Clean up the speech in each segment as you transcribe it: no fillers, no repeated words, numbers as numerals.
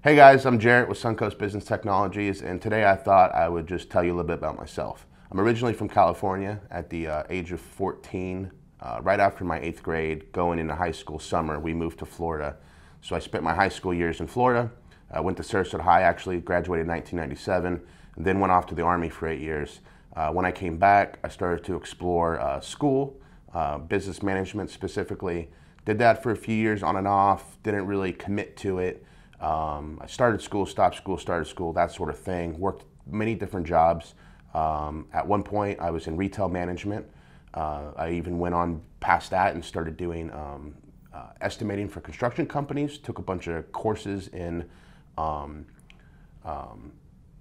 Hey guys, I'm Jarrett with Suncoast Business Technologies, and today I thought I would just tell you a little bit about myself. I'm originally from California. At the age of 14, right after my 8th grade, going into high school summer, we moved to Florida. So I spent my high school years in Florida. I went to Sarasota High, actually graduated in 1997, and then went off to the Army for 8 years. When I came back, I started to explore school, business management specifically. Did that for a few years on and off, didn't really commit to it. I started school, stopped school, started school, that sort of thing. Worked many different jobs. At one point, I was in retail management. I even went on past that and started doing estimating for construction companies. Took a bunch of courses in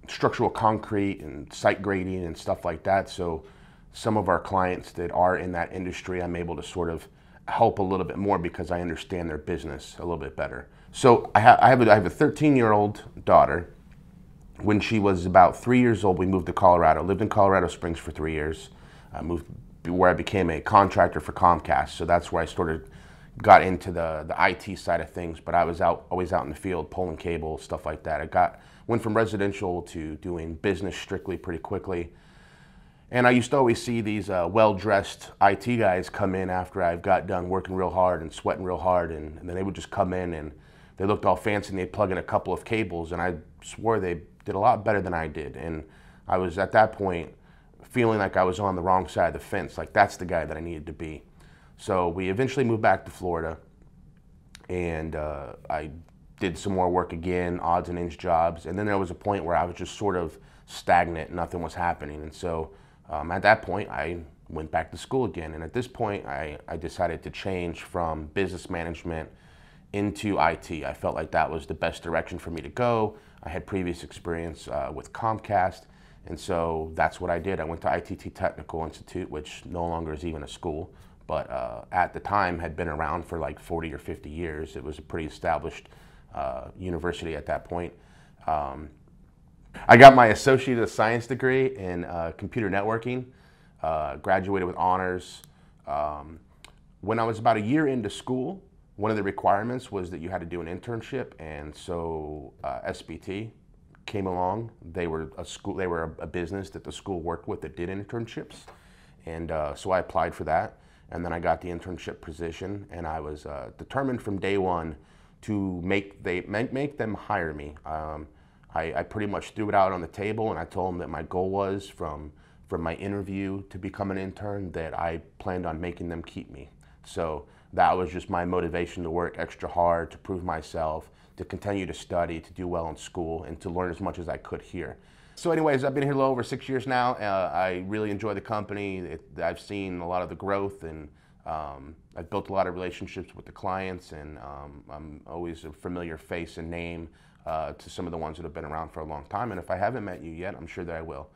structural concrete and site grading and stuff like that. So some of our clients that are in that industry, I'm able to sort of help a little bit more because I understand their business a little bit better. So I have a 13-year-old daughter. When she was about 3 years old, we moved to Colorado. Lived in Colorado Springs for 3 years. I moved where I became a contractor for Comcast. So that's where I got into the IT side of things. But I was always out in the field, pulling cable, stuff like that. Went from residential to doing business strictly pretty quickly. And I used to always see these well-dressed IT guys come in after I got done working real hard and sweating real hard, and then they would just come in and they looked all fancy and they'd plug in a couple of cables, and I swore they did a lot better than I did. And I was at that point feeling like I was on the wrong side of the fence, like that's the guy that I needed to be. So we eventually moved back to Florida, and I did some more work again, odds and ends jobs, and then there was a point where I was just sort of stagnant, nothing was happening. And so at that point, I went back to school again. And at this point, I decided to change from business management into IT. I felt like that was the best direction for me to go. I had previous experience with Comcast, and so that's what I did. I went to ITT Technical Institute, which no longer is even a school, but at the time had been around for like 40 or 50 years. It was a pretty established university at that point. I got my Associate of Science degree in computer networking, graduated with honors. When I was about a year into school, one of the requirements was that you had to do an internship, and so SBT came along. They were a business that the school worked with that did internships, and so I applied for that, and then I got the internship position, and I was determined from day one to make them hire me. I pretty much threw it out on the table, and I told them that my goal was from my interview to become an intern that I planned on making them keep me. So that was just my motivation to work extra hard, to prove myself, to continue to study, to do well in school, and to learn as much as I could here. So anyways, I've been here a little over 6 years now. I really enjoy the company. I've seen a lot of the growth, and I've built a lot of relationships with the clients, and I'm always a familiar face and name to some of the ones that have been around for a long time. And if I haven't met you yet, I'm sure that I will.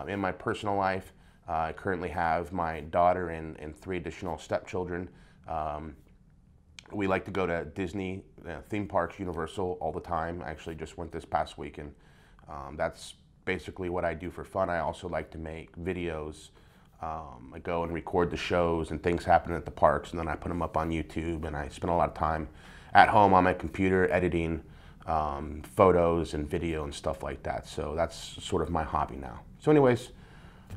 In my personal life, I currently have my daughter and 3 additional stepchildren. We like to go to Disney, theme parks, Universal all the time. I actually just went this past week, and that's basically what I do for fun. I also like to make videos. I go and record the shows and things happening at the parks, and then I put them up on YouTube, and I spend a lot of time at home on my computer editing photos and video and stuff like that. So that's sort of my hobby now. So anyways,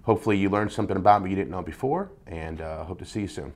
hopefully you learned something about me you didn't know before, and hope to see you soon.